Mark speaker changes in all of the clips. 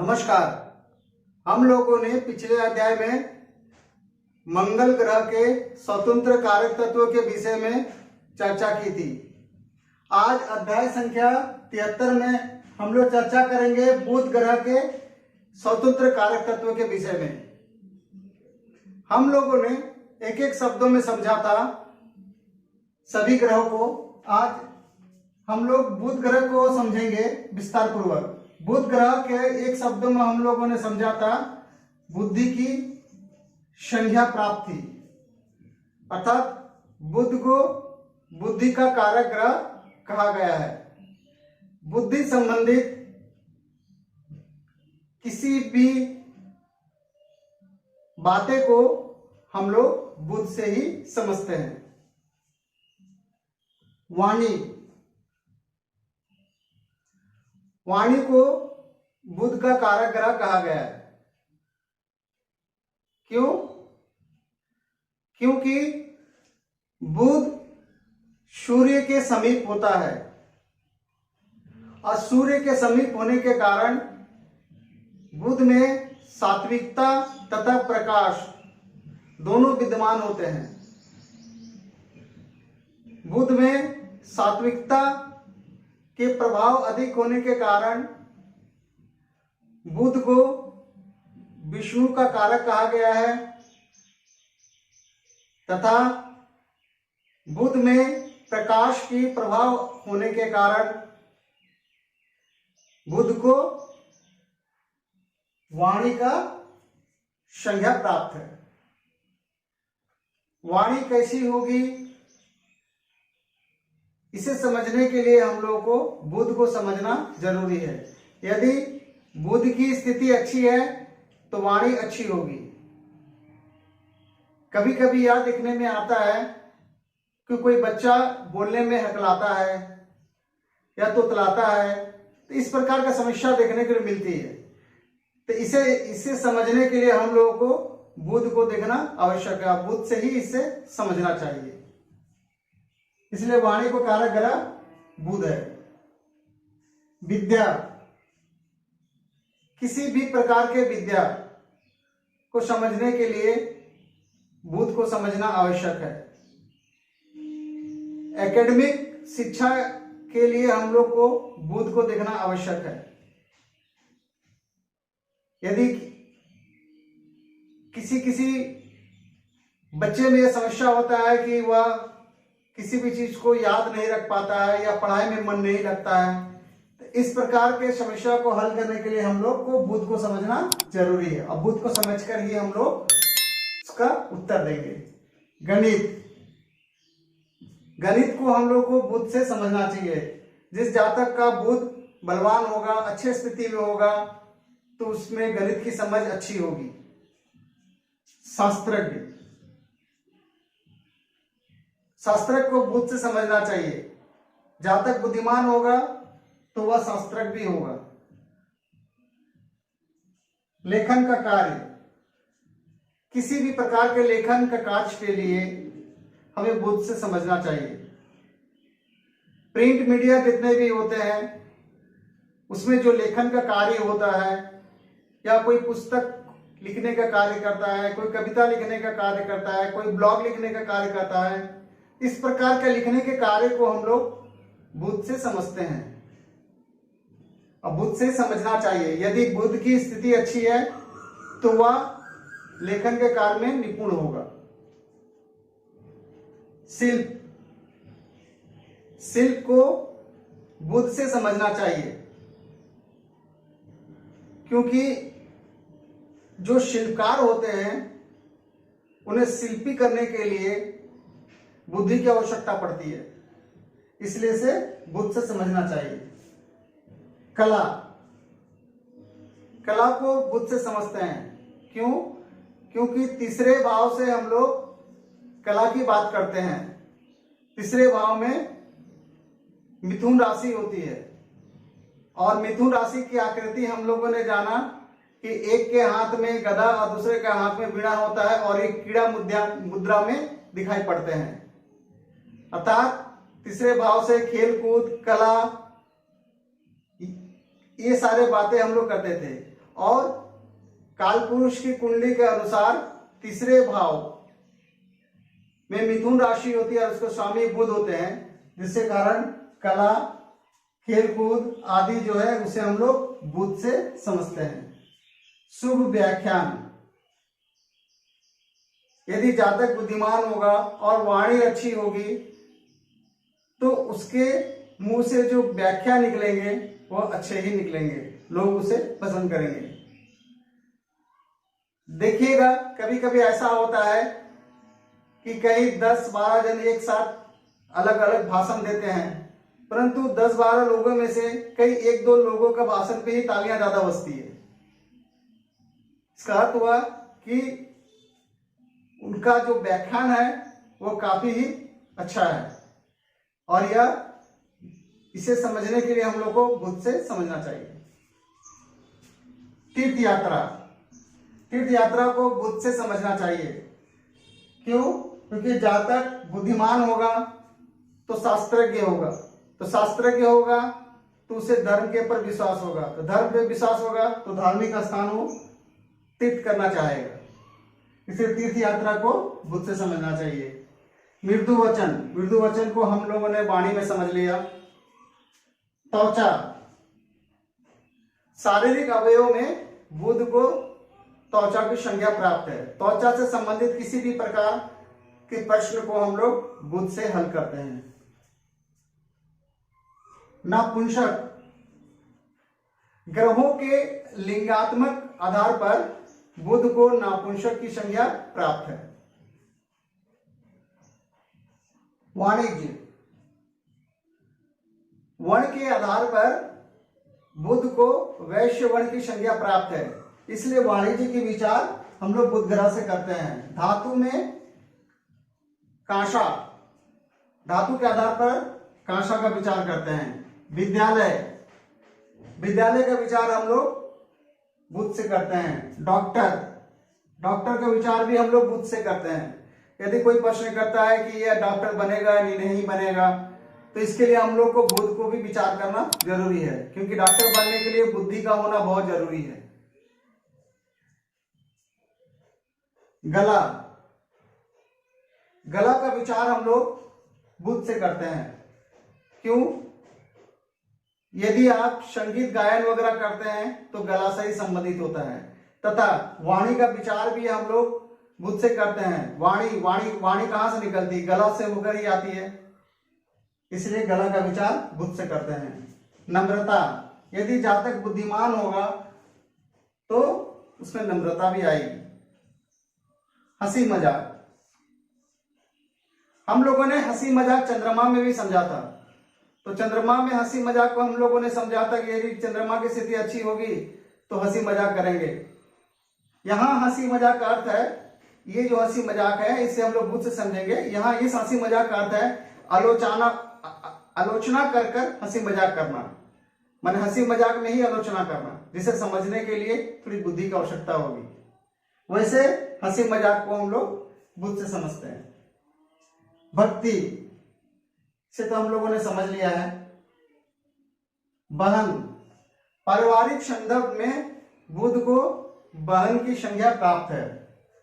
Speaker 1: नमस्कार। हम लोगों ने पिछले अध्याय में मंगल ग्रह के स्वतंत्र कारक तत्वों के विषय में चर्चा की थी। आज अध्याय संख्या 73 में हम लोग चर्चा करेंगे बुध ग्रह के स्वतंत्र कारक तत्वों के विषय में। हम लोगों ने एक एक शब्दों में समझा था सभी ग्रहों को। आज हम लोग बुध ग्रह को समझेंगे विस्तार पूर्वक। बुध ग्रह के एक शब्द में हम लोगों ने समझा था बुद्धि की संज्ञा प्राप्त थी, अर्थात बुध को बुद्धि का कारक ग्रह कहा गया है। बुद्धि संबंधित किसी भी बातें को हम लोग बुध से ही समझते हैं। वाणी को बुध का कारक ग्रह कहा गया है। क्यों? क्योंकि बुध सूर्य के समीप होता है और सूर्य के समीप होने के कारण बुध में सात्विकता तथा प्रकाश दोनों विद्यमान होते हैं। बुध में सात्विकता के प्रभाव अधिक होने के कारण बुध को विष्णु का कारक कहा गया है तथा बुध में प्रकाश की प्रभाव होने के कारण बुध को वाणी का संज्ञा प्राप्त है। वाणी कैसी होगी, इसे समझने के लिए हम लोगों को बुध को समझना जरूरी है। यदि बुध की स्थिति अच्छी है तो वाणी अच्छी होगी। कभी कभी यह देखने में आता है कि कोई बच्चा बोलने में हकलाता है या तोतलाता है, तो इस प्रकार का समस्या देखने को मिलती है। तो इसे समझने के लिए हम लोगों को बुध को देखना आवश्यक है। बुध से ही इसे समझना चाहिए। इसलिए वाणी को कारक ग्रह बुध है। विद्या, किसी भी प्रकार के विद्या को समझने के लिए बुध को समझना आवश्यक है। एकेडमिक शिक्षा के लिए हम लोग को बुध को देखना आवश्यक है। यदि किसी बच्चे में यह समस्या होता है कि वह किसी भी चीज को याद नहीं रख पाता है या पढ़ाई में मन नहीं लगता है, तो इस प्रकार के समस्या को हल करने के लिए हम लोग को बुध को समझना जरूरी है और बुध को समझकर ही हम लोग उसका उत्तर देंगे। गणित को हम लोग को बुध से समझना चाहिए। जिस जातक का बुध बलवान होगा, अच्छे स्थिति में होगा, तो उसमें गणित की समझ अच्छी होगी। शास्त्रज्ञ को बुध से समझना चाहिए। जातक बुद्धिमान होगा तो वह शास्त्रज्ञ भी होगा। लेखन का कार्य, किसी भी प्रकार के लेखन का कार्य के लिए हमें बुध से समझना चाहिए। प्रिंट मीडिया जितने भी होते हैं उसमें जो लेखन का कार्य होता है, या कोई पुस्तक लिखने का कार्य करता है, कोई कविता लिखने का कार्य करता है, कोई ब्लॉग लिखने का कार्य करता है, इस प्रकार के लिखने के कार्य को हम लोग बुध से समझते हैं और बुध से समझना चाहिए। यदि बुध की स्थिति अच्छी है तो वह लेखन के कार्य में निपुण होगा। शिल्प को बुध से समझना चाहिए, क्योंकि जो शिल्पकार होते हैं उन्हें शिल्पी करने के लिए बुद्धि की आवश्यकता पड़ती है। इसलिए इसे बुध से समझना चाहिए। कला को बुध से समझते हैं। क्यों? क्योंकि तीसरे भाव से हम लोग कला की बात करते हैं। तीसरे भाव में मिथुन राशि होती है और मिथुन राशि की आकृति हम लोगों ने जाना कि एक के हाथ में गदा और दूसरे के हाथ में वीणा होता है और एक कीड़ा मुद्रा में दिखाई पड़ते हैं। अर्थात तीसरे भाव से खेल कूद, कला, ये सारे बातें हम लोग करते थे। और कालपुरुष की कुंडली के अनुसार तीसरे भाव में मिथुन राशि होती है और उसको स्वामी बुध होते हैं, जिससे कारण कला, खेलकूद आदि जो है उसे हम लोग बुध से समझते हैं। शुभ व्याख्यान, यदि जातक बुद्धिमान होगा और वाणी अच्छी होगी तो उसके मुंह से जो व्याख्या निकलेंगे वो अच्छे ही निकलेंगे, लोग उसे पसंद करेंगे। देखिएगा कभी कभी ऐसा होता है कि कई 10-12 जन एक साथ अलग अलग भाषण देते हैं, परंतु 10-12 लोगों में से कई 1-2 लोगों का भाषण पे ही तालियां ज्यादा बजती है। इसका अर्थ हुआ कि उनका जो व्याख्यान है वो काफी ही अच्छा है, और यह इसे समझने के लिए हम लोग को बुध से समझना चाहिए। तीर्थ यात्रा, तीर्थ यात्रा को बुध से समझना चाहिए। क्यों? क्योंकि जातक बुद्धिमान होगा तो शास्त्रज्ञ होगा, तो शास्त्रज्ञ होगा तो उसे धर्म के ऊपर विश्वास होगा, तो धर्म पे विश्वास होगा तो धार्मिक स्थान वो तीर्थ करना चाहेगा। इसलिए तीर्थ यात्रा को बुध से समझना चाहिए। मृदु वचन, मृदु वचन को हम लोगों ने वाणी में समझ लिया। त्वचा, शारीरिक अवयव में बुध को त्वचा की संज्ञा प्राप्त है। त्वचा से संबंधित किसी भी प्रकार के प्रश्न को हम लोग बुध से हल करते हैं। नापुंसक, ग्रहों के लिंगात्मक आधार पर बुध को नापुंसक की संज्ञा प्राप्त है। वाणिज्य, वर्ण के आधार पर बुध को वैश्य वर्ण की संज्ञा प्राप्त है, इसलिए वाणिज्य के विचार हम लोग बुध ग्रह से करते हैं। धातु में कांसा, धातु के आधार पर कांसा का विचार करते हैं। विद्यालय, विद्यालय का विचार हम लोग बुध से करते हैं। डॉक्टर, डॉक्टर का विचार भी हम लोग बुध से करते हैं। यदि कोई प्रश्न करता है कि यह डॉक्टर बनेगा या नहीं बनेगा, तो इसके लिए हम लोग को बुध को भी विचार करना जरूरी है, क्योंकि डॉक्टर बनने के लिए बुद्धि का होना बहुत जरूरी है। गला, गला का विचार हम लोग बुध से करते हैं। क्यों? यदि आप संगीत गायन वगैरह करते हैं तो गला से ही संबंधित होता है। तथा वाणी का विचार भी हम लोग बुध से करते हैं। वाणी वाणी वाणी कहां से निकलती? गला से होकर ही आती है, इसलिए गला का विचार बुध से करते हैं। नम्रता, यदि जातक बुद्धिमान होगा तो उसमें नम्रता भी आएगी। हंसी मजाक, हम लोगों ने हंसी मजाक चंद्रमा में भी समझा था, तो चंद्रमा में हंसी मजाक को हम लोगों ने समझा था कि यदि चंद्रमा की स्थिति अच्छी होगी तो हंसी मजाक करेंगे। यहां हंसी मजाक का अर्थ है, ये जो हंसी मजाक है इसे हम लोग बुध से समझेंगे। यहाँ इस हंसी मजाक का अर्थ है आलोचना कर कर हंसी मजाक करना, माने हंसी मजाक में ही आलोचना करना, जिसे समझने के लिए थोड़ी बुद्धि की आवश्यकता होगी। वैसे हंसी मजाक को हम लोग बुध से समझते हैं। भक्ति से तो हम लोगों ने समझ लिया है। बहन, पारिवारिक संदर्भ में बुध को बहन की संज्ञा प्राप्त है।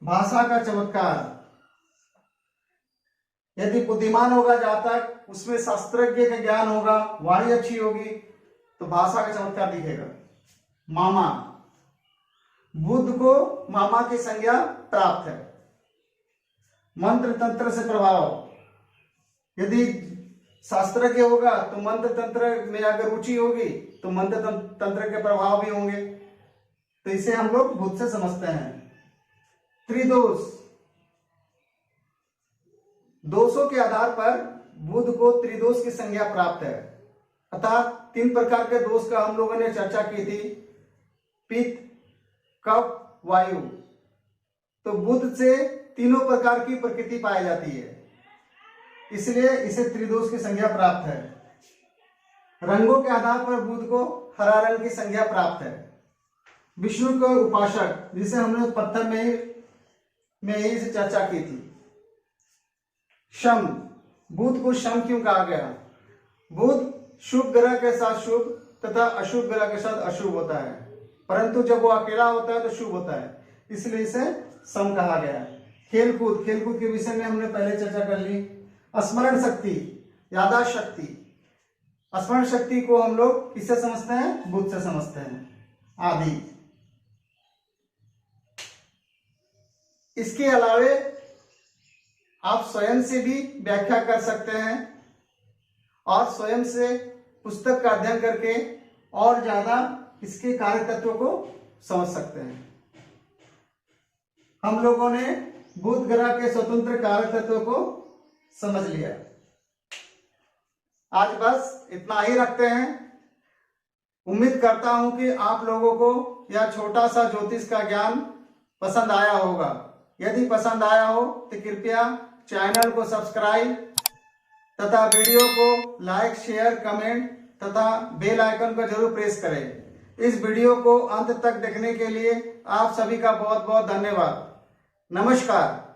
Speaker 1: भाषा का चमत्कार, यदि बुद्धिमान होगा जातक, उसमें शास्त्रज्ञ का ज्ञान होगा, वाणी अच्छी होगी तो भाषा का चमत्कार दिखेगा। मामा, बुध को मामा की संज्ञा प्राप्त है। मंत्र तंत्र से प्रभाव, यदि शास्त्रज्ञ होगा तो मंत्र तंत्र में अगर रुचि होगी तो मंत्र तंत्र के प्रभाव भी होंगे, तो इसे हम लोग बुध से समझते हैं। त्रिदोष, दोषों के आधार पर बुध को त्रिदोष की संज्ञा प्राप्त है। अर्थात 3 प्रकार के दोष का हम लोगों ने चर्चा की थी, पित्त, कफ, वायु। तो बुध से तीनों प्रकार की प्रकृति पाई जाती है, इसलिए इसे त्रिदोष की संज्ञा प्राप्त है। रंगों के आधार पर बुध को हरा रंग की संज्ञा प्राप्त है। विष्णु को उपासक, जिसे हमने पत्थर में ही से चर्चा की थी। शम, बुध को शम क्यों कहा गया? बुध शुभ ग्रह के साथ शुभ तथा अशुभ ग्रह के साथ अशुभ होता है, परंतु जब वो अकेला होता है तो शुभ होता है, इसलिए इसे सम कहा गया है। खेलकूद, खेलकूद के विषय में हमने पहले चर्चा कर ली। स्मरण शक्ति, याददाश्त शक्ति, स्मरण शक्ति को हम लोग किससे समझते हैं? बुद्ध से समझते हैं। आदि, इसके अलावे आप स्वयं से भी व्याख्या कर सकते हैं और स्वयं से पुस्तक का अध्ययन करके और ज्यादा इसके कार्य तत्व को समझ सकते हैं। हम लोगों ने बुध ग्रह के स्वतंत्र कार्य तत्व को समझ लिया। आज बस इतना ही रखते हैं। उम्मीद करता हूं कि आप लोगों को यह छोटा सा ज्योतिष का ज्ञान पसंद आया होगा। यदि पसंद आया हो तो कृपया चैनल को सब्सक्राइब तथा वीडियो को लाइक, शेयर, कमेंट तथा बेल आइकन को जरूर प्रेस करें। इस वीडियो को अंत तक देखने के लिए आप सभी का बहुत बहुत धन्यवाद। नमस्कार।